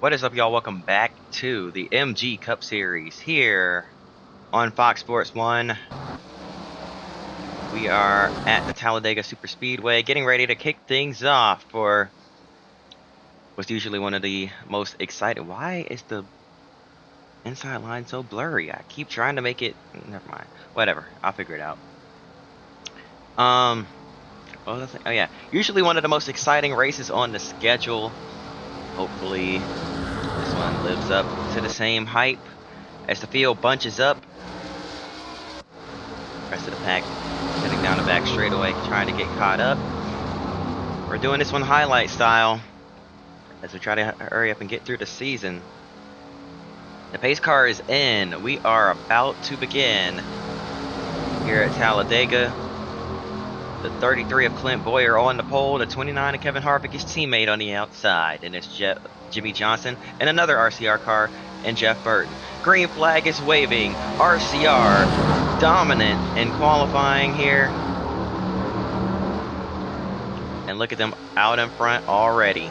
What is up, y'all? Welcome back to the MG Cup Series here on Fox Sports 1. We are at the Talladega Super Speedway getting ready to kick things off for what's usually one of the most exciting. Why is the inside line so blurry? I keep trying to make it. Never mind. Whatever. I'll figure it out. Oh yeah. Usually one of the most exciting races on the schedule. Hopefully this one lives up to the same hype as the field bunches up. Rest of the pack heading down the back straightaway, trying to get caught up. We're doing this one highlight style as we try to hurry up and get through the season. The pace car is in. We are about to begin here at Talladega. The 33 of Clint Boyer on the pole. The 29 of Kevin Harvick, his teammate on the outside. And it's Jimmy Johnson and another RCR car and Jeff Burton. Green flag is waving. RCR dominant in qualifying here. And look at them out in front already.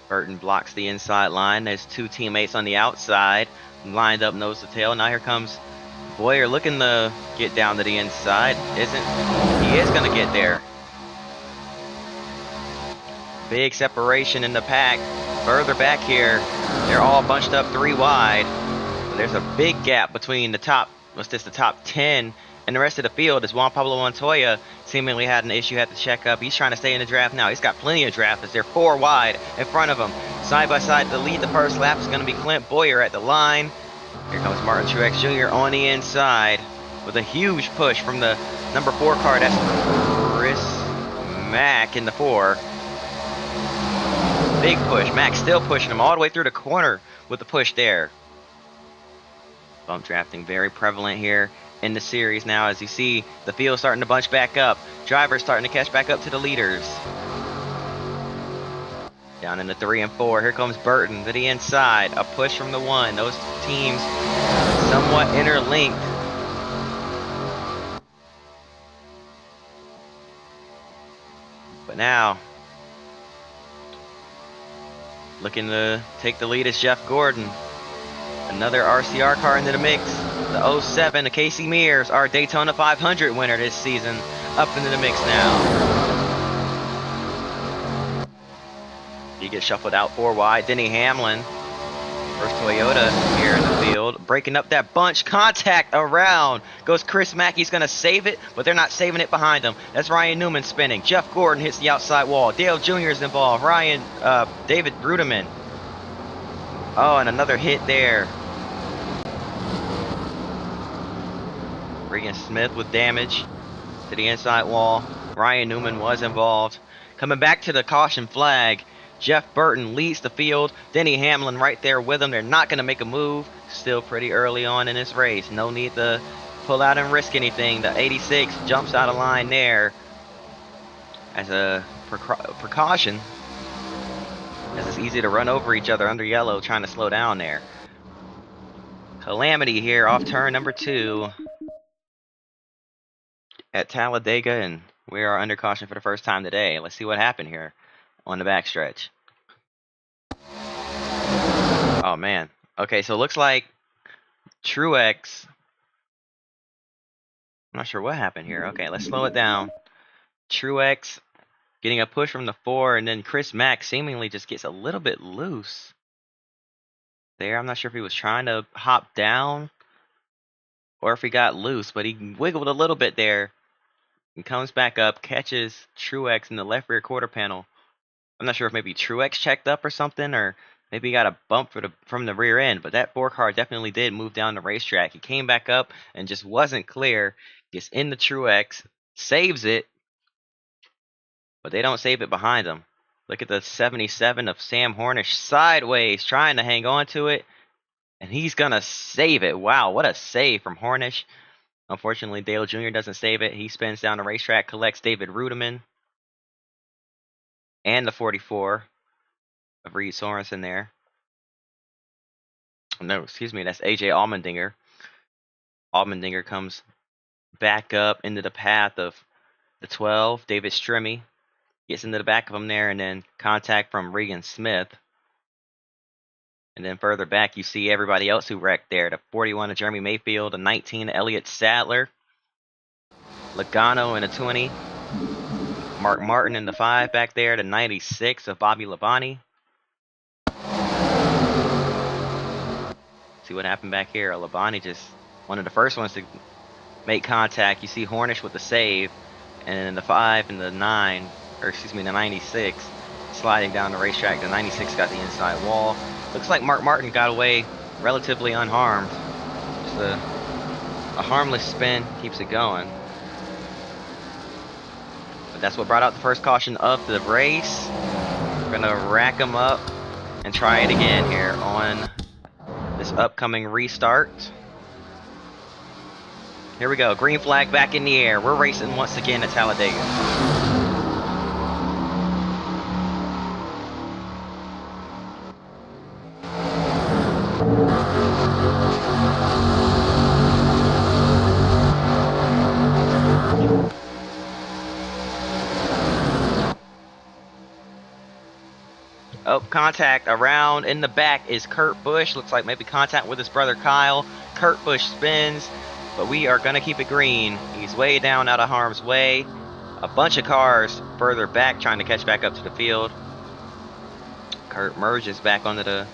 Burton blocks the inside line. There's two teammates on the outside lined up nose to tail. Now here comes Boyer looking to get down to the inside. He is going to get there. Big separation in the pack. Further back here, they're all bunched up 3 wide. There's a big gap between the top 10 and the rest of the field as Juan Pablo Montoya seemingly had an issue, had to check up. He's trying to stay in the draft now. He's got plenty of draft as they're 4 wide in front of him. Side by side to lead the first lap is going to be Clint Boyer at the line. Here comes Martin Truex Jr. on the inside with a huge push from the number 4 car. That's Chris Mack in the 4. Big push. Mack still pushing him all the way through the corner with the push there. Bump drafting very prevalent here in the series now, as you see the field starting to bunch back up. Drivers starting to catch back up to the leaders. Down in the 3 and 4, here comes Burton to the inside. A push from the 1. Those teams somewhat interlinked. But now, looking to take the lead is Jeff Gordon. Another RCR car into the mix. The 07, the Casey Mears, our Daytona 500 winner this season, up into the mix now. He gets shuffled out 4 wide. Denny Hamlin, first Toyota here in the field, breaking up that bunch. Contact around. Goes Chris Mack. He's going to save it, but they're not saving it behind him. That's Ryan Newman spinning. Jeff Gordon hits the outside wall. Dale Jr. is involved. David Brudeman. Oh, and another hit there. Regan Smith with damage to the inside wall. Ryan Newman was involved. Coming back to the caution flag, Jeff Burton leads the field. Denny Hamlin right there with him. They're not going to make a move. Still pretty early on in this race. No need to pull out and risk anything. The 86 jumps out of line there as a precaution, as it's easy to run over each other under yellow trying to slow down there. Calamity here off turn number 2 at Talladega, and we are under caution for the first time today. Let's see what happened here on the backstretch. Oh man. Okay, so it looks like Truex. I'm not sure what happened here. Okay, let's slow it down. Truex getting a push from the 4, and then Chris Mack seemingly just gets a little bit loose there. I'm not sure if he was trying to hop down or if he got loose, but he wiggled a little bit there and comes back up, catches Truex in the left rear quarter panel. I'm not sure if maybe Truex checked up or something, or maybe he got a bump from the rear end, but that 4 car definitely did move down the racetrack. He came back up and just wasn't clear. Gets into Truex, saves it, but they don't save it behind him. Look at the 77 of Sam Hornish sideways, trying to hang on to it, and he's going to save it. Wow, what a save from Hornish. Unfortunately, Dale Jr. doesn't save it. He spins down the racetrack, collects David Rudeman and the 44 of Reed Sorensen there. No, excuse me, that's AJ Allmendinger. Allmendinger comes back up into the path of the 12. David Stremme gets into the back of him there, and then contact from Regan Smith. And then further back, you see everybody else who wrecked there. The 41 of Jeremy Mayfield, the 19 of Elliott Sadler, Logano in the 20, Mark Martin in the 5 back there, the 96 of Bobby Labonte. See what happened back here. Labonte just one of the first ones to make contact. You see Hornish with the save, and then the 5 and the 9, or excuse me, the 96 sliding down the racetrack. The 96 got the inside wall. Looks like Mark Martin got away relatively unharmed. Just a harmless spin, keeps it going. But that's what brought out the first caution of the race. We're gonna rack them up and try it again here on this upcoming restart. Here we go, green flag back in the air. We're racing once again at Talladega. Oh, contact around in the back is Kurt Busch. Looks like maybe contact with his brother Kyle. Kurt Busch spins, but we are going to keep it green. He's way down out of harm's way. A bunch of cars further back trying to catch back up to the field. Kurt merges back onto the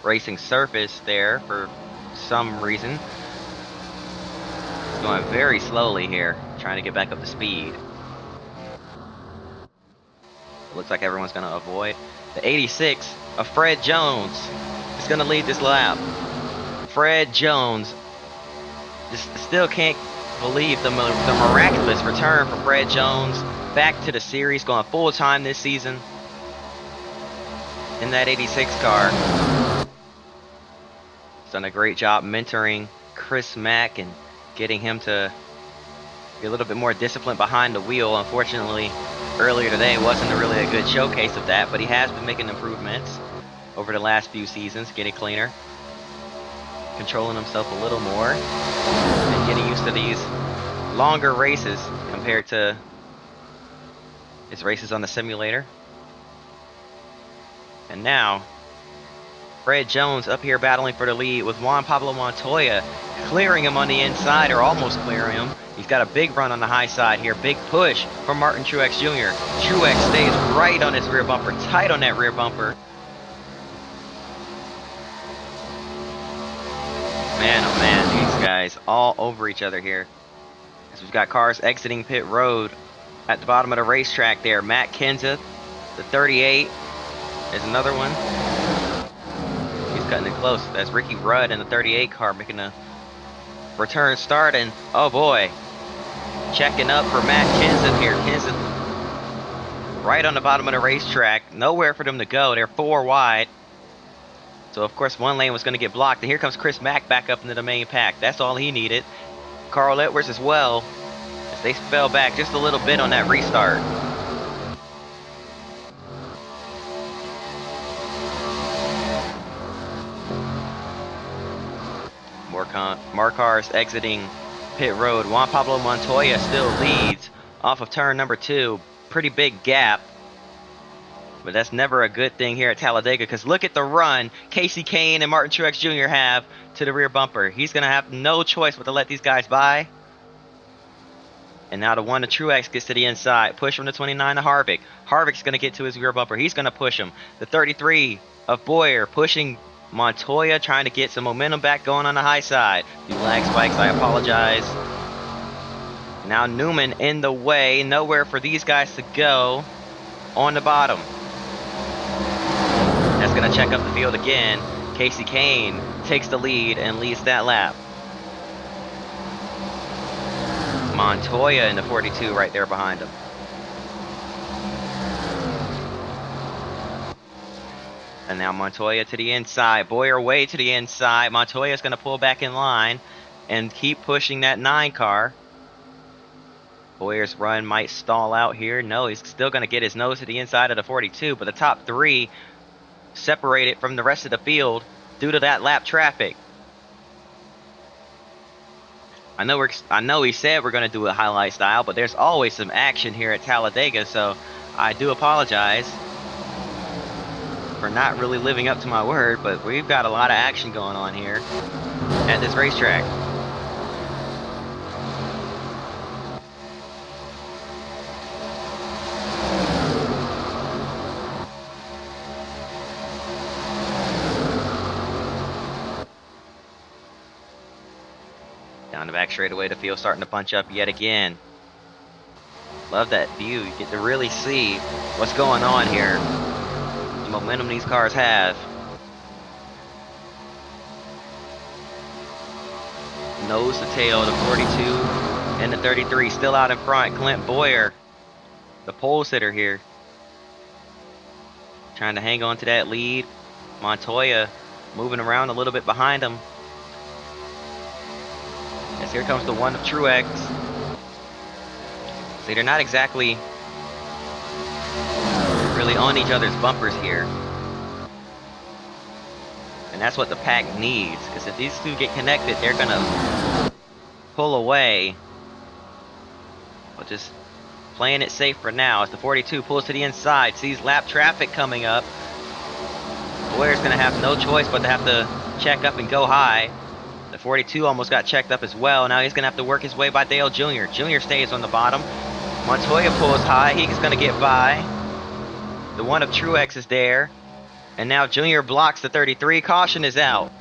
racing surface there for some reason. He's going very slowly here, trying to get back up to speed. Looks like everyone's going to avoid. The 86 of Fred Jones is going to lead this lap. Fred Jones just still can't believe the miraculous return from Fred Jones back to the series, going full time this season in that 86 car. He's done a great job mentoring Chris Mack and getting him to be a little bit more disciplined behind the wheel. Unfortunately, earlier today wasn't really a good showcase of that, but he has been making improvements over the last few seasons, getting cleaner, controlling himself a little more, and getting used to these longer races compared to his races on the simulator. And now, Fred Jones up here battling for the lead with Juan Pablo Montoya clearing him on the inside, or almost clearing him. He's got a big run on the high side here. Big push from Martin Truex Jr. Truex stays right on his rear bumper, tight on that rear bumper. Man, oh man, these guys all over each other here. As we've got cars exiting pit road at the bottom of the racetrack there. Matt Kenseth, the 38, is another one. He's cutting it close. That's Ricky Rudd in the 38 car making a return start, and oh boy, checking up for Matt Kenseth here. Kenseth right on the bottom of the racetrack, nowhere for them to go. They're 4 wide, so of course one lane was going to get blocked, and here comes Chris Mack back up into the main pack. That's all he needed. Carl Edwards as well, as they fell back just a little bit on that restart. More cars exiting pit road. Juan Pablo Montoya still leads off of turn number 2. Pretty big gap, but that's never a good thing here at Talladega, because look at the run Casey Kane and Martin Truex Jr. have to the rear bumper. He's going to have no choice but to let these guys by. And now the 1 to Truex gets to the inside. Push from the 29 to Harvick. Harvick's going to get to his rear bumper. He's going to push him. The 33 of Boyer pushing Montoya, trying to get some momentum back going on the high side. Few lag spikes, I apologize. Now Newman in the way. Nowhere for these guys to go on the bottom. That's going to check up the field again. Casey Kane takes the lead and leads that lap. Montoya in the 42 right there behind him. And now Montoya to the inside. Boyer way to the inside. Montoya's going to pull back in line and keep pushing that 9 car. Boyer's run might stall out here. No, he's still going to get his nose to the inside of the 42, but the top 3 separated from the rest of the field due to that lap traffic. I know we said we're gonna do a highlight style, but there's always some action here at Talladega, so I do apologize for not really living up to my word, but we've got a lot of action going on here at this racetrack. Down the back straightaway, the field starting to punch up yet again. Love that view. You get to really see what's going on here. The momentum these cars have. Nose to tail, the 42 and the 33 still out in front. Clint Boyer, the pole sitter here, trying to hang on to that lead. Montoya moving around a little bit behind him. As here comes the one of Truex. See, they're not exactly really on each other's bumpers here. And that's what the pack needs, because if these two get connected, they're gonna pull away. But just playing it safe for now as the 42 pulls to the inside, sees lap traffic coming up. Boyer's gonna have no choice but to have to check up and go high. The 42 almost got checked up as well. Now he's gonna have to work his way by Dale Jr. Jr. stays on the bottom. Montoya pulls high. He's gonna get by. The one of Truex is there. And now Jr. blocks the 33. Caution is out.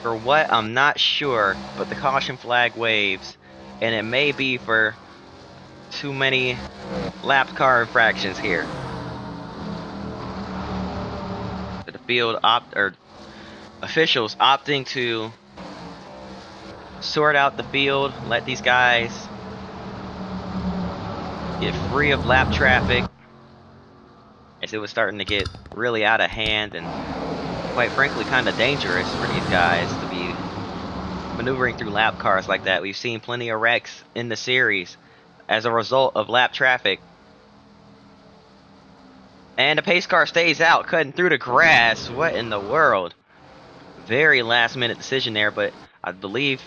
For what, I'm not sure, but the caution flag waves. And it may be for too many lap car infractions here. The field officials opting to sort out the field, let these guys get free of lap traffic, as it was starting to get really out of hand and quite frankly kind of dangerous for these guys to be maneuvering through lap cars like that. We've seen plenty of wrecks in the series as a result of lap traffic. And the pace car stays out, cutting through the grass. What in the world? Very last minute decision there, but I believe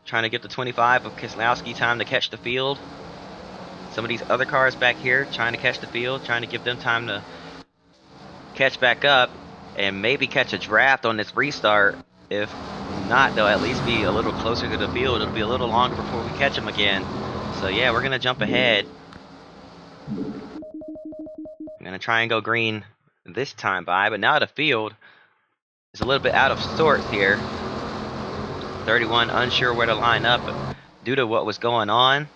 trying to get the 25 of Keselowski time to catch the field. Some of these other cars back here trying to catch the field, trying to give them time to catch back up and maybe catch a draft on this restart. If not, they'll at least be a little closer to the field. It'll be a little longer before we catch them again. So yeah, we're gonna jump ahead. I'm gonna try and go green this time by, but now the field is a little bit out of sorts here. 31 unsure where to line up due to what was going on.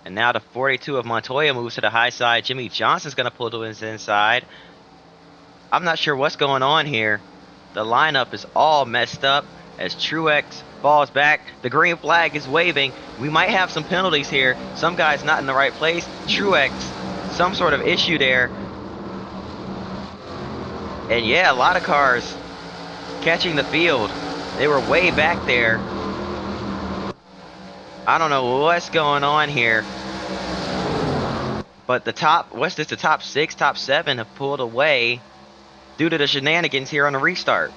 And now the 42 of Montoya moves to the high side. Jimmy Johnson's gonna pull to his inside. I'm not sure what's going on here. The lineup is all messed up as Truex falls back. The green flag is waving. We might have some penalties here. Some guy's not in the right place. Truex, some sort of issue there. And yeah, a lot of cars catching the field. They were way back there. I don't know what's going on here. But the top, what's this, the top 6, top 7 have pulled away due to the shenanigans here on the restart.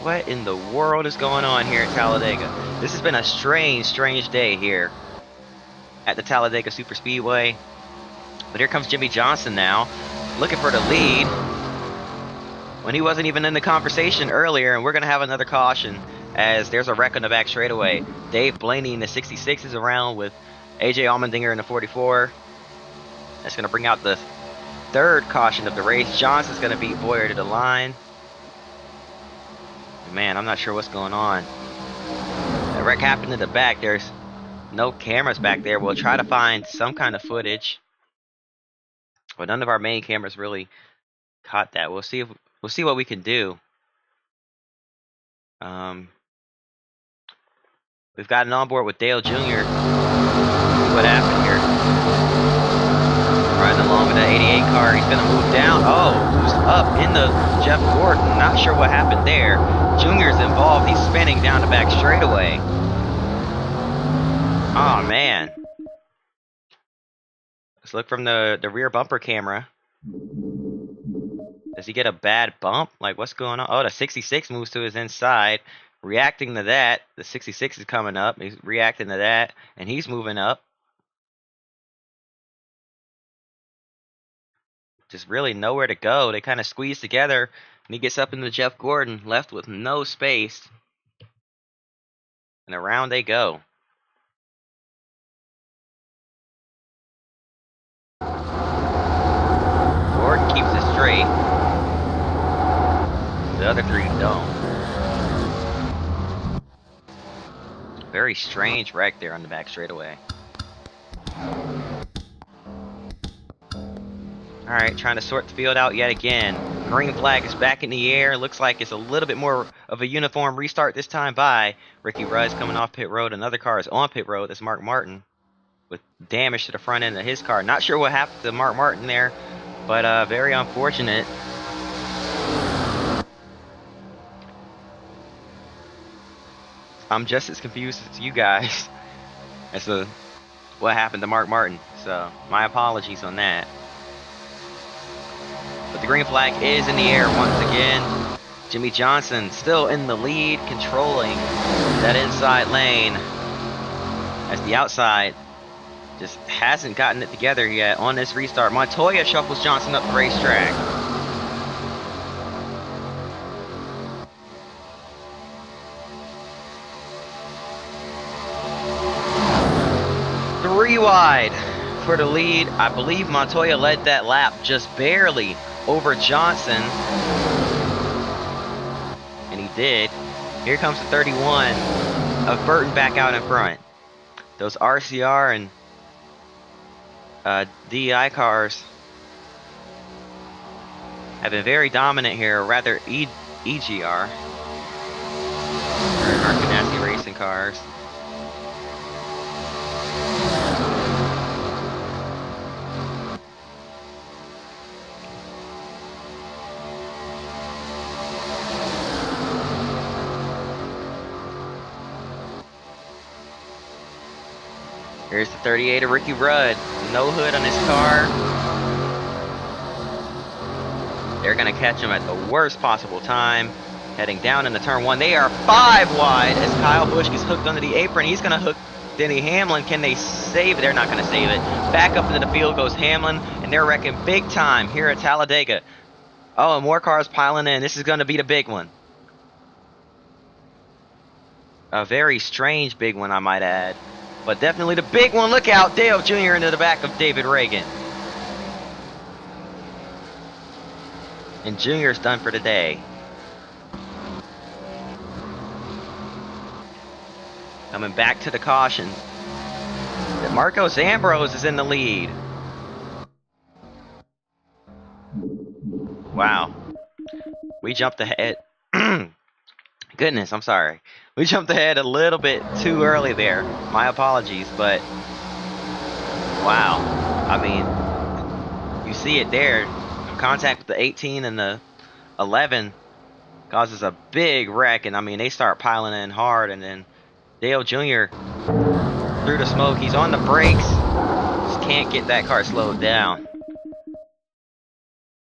What in the world is going on here at Talladega? This has been a strange day here at the Talladega Superspeedway. But here comes Jimmy Johnson now, looking for the lead when he wasn't even in the conversation earlier. And we're going to have another caution as there's a wreck on the back straightaway. Dave Blaney in the 66 is around with AJ Allmendinger in the 44. That's going to bring out the third caution of the race. Johnson's going to beat Boyer to the line. Man, I'm not sure what's going on. That wreck happened in the back. There's no cameras back there. We'll try to find some kind of footage, but none of our main cameras really caught that. We'll see what we can do. We've got an onboard with Dale Jr. What happened here? Riding along with that 88 car. He's gonna move down. Oh, who's up in the Jeff Gordon? Not sure what happened there. Junior's involved. He's spinning down the back straightaway. Oh man. Let's look from the rear bumper camera. Does he get a bad bump? Like, what's going on? Oh, the 66 moves to his inside. Reacting to that, the 66 is coming up. He's reacting to that, and he's moving up. Just really nowhere to go. They kind of squeeze together, and he gets up into Jeff Gordon, left with no space. And around they go. Gordon keeps it straight. The other three don't. Very strange wreck there on the back straightaway. Alright, trying to sort the field out yet again. Green flag is back in the air. Looks like it's a little bit more of a uniform restart this time by Ricky Rudd's coming off pit road. Another car is on pit road. That's Mark Martin with damage to the front end of his car. Not sure what happened to Mark Martin there, but very unfortunate. I'm just as confused as you guys as to what happened to Mark Martin. So my apologies on that. But the green flag is in the air once again. Jimmy Johnson still in the lead, controlling that inside lane, as the outside just hasn't gotten it together yet on this restart. Montoya shuffles Johnson up the racetrack. Three wide for the lead. I believe Montoya led that lap just barely over Johnson, and he did. Here comes the 31 of Burton back out in front. Those RCR and DEI cars have been very dominant here, or rather EGR, or Ganassi racing cars. Here's the 38 of Ricky Rudd. No hood on his car. They're going to catch him at the worst possible time. Heading down into turn one. They are 5 wide as Kyle Busch gets hooked under the apron. He's going to hook Denny Hamlin. Can they save it? They're not going to save it. Back up into the field goes Hamlin, and they're wrecking big time here at Talladega. Oh, and more cars piling in. This is going to be the big one. A very strange big one, I might add. But definitely the big one. Look out, Dale Jr. into the back of David Reagan. And Jr.'s done for the day. Coming back to the caution. Marcos Ambrose is in the lead. Wow. We jumped ahead. Goodness, I'm sorry. We jumped ahead a little bit too early there. My apologies, but wow. I mean, you see it there. Contact with the 18 and the 11 causes a big wreck, and I mean, they start piling in hard, and then Dale Jr. through the smoke. He's on the brakes. Just can't get that car slowed down.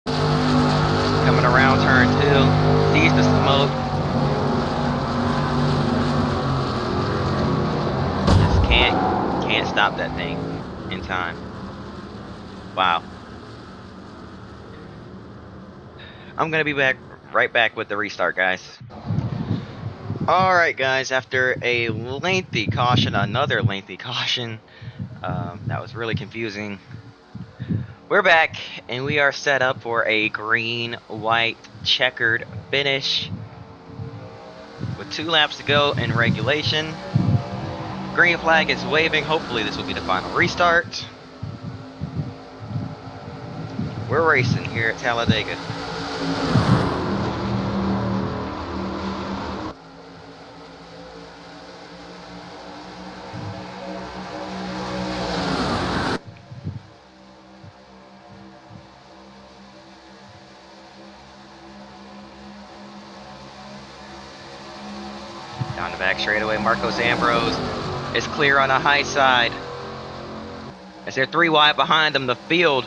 Coming around turn 2. Sees the smoke. Can't stop that thing in time. Wow. I'm gonna be right back with the restart, guys. Alright guys, after a lengthy caution, another lengthy caution, that was really confusing. We're back, and we are set up for a green, white, checkered finish with 2 laps to go in regulation. Green flag is waving. Hopefully this will be the final restart. We're racing here at Talladega. Down the back straightaway, Marcos Ambrose is clear on the high side. As they're 3 wide behind them, the field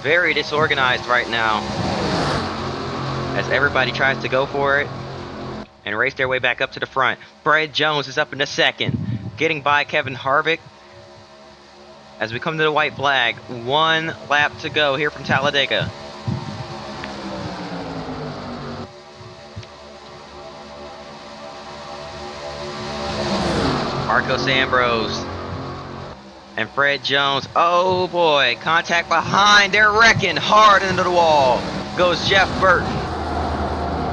very disorganized right now. As everybody tries to go for it and race their way back up to the front. Fred Jones is up in the second, getting by Kevin Harvick. As we come to the white flag, 1 lap to go here from Talladega. Marcos Ambrose and Fred Jones. Oh boy, contact behind. They're wrecking hard into the wall. Goes Jeff Burton.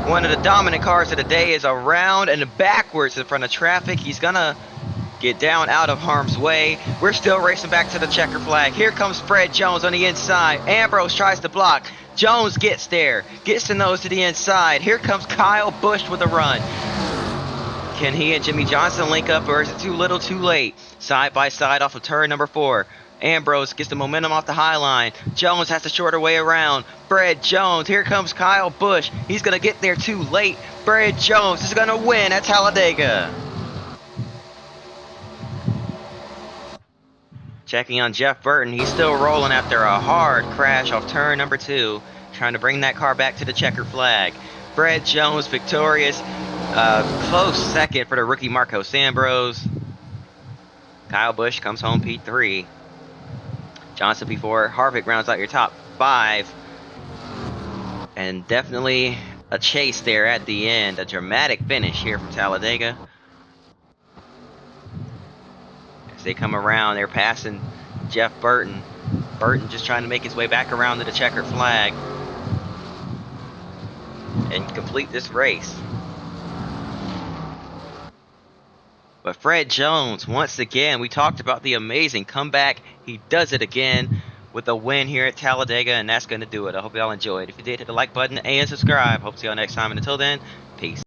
One of the dominant cars of the day is around and backwards in front of traffic. He's gonna get down out of harm's way. We're still racing back to the checker flag. Here comes Fred Jones on the inside. Ambrose tries to block. Jones gets there, gets the nose to the inside. Here comes Kyle Busch with a run. Can he and Jimmy Johnson link up, or is it too little too late? Side by side off of turn number 4. Ambrose gets the momentum off the high line. Jones has the shorter way around. Fred Jones, here comes Kyle Busch. He's going to get there too late. Fred Jones is going to win at Talladega. Checking on Jeff Burton. He's still rolling after a hard crash off turn number 2. Trying to bring that car back to the checker flag. Fred Jones victorious. Close second for the rookie Marcos Ambrose. Kyle Busch comes home P3. Johnson P4. Harvick rounds out your top 5. And definitely a chase there at the end. A dramatic finish here from Talladega. As they come around, they're passing Jeff Burton. Burton just trying to make his way back around to the checkered flag and complete this race. But Fred Jones, once again, we talked about the amazing comeback. He does it again with a win here at Talladega, and that's going to do it. I hope y'all enjoyed. If you did, hit the like button and subscribe. Hope to see y'all next time. And until then, peace.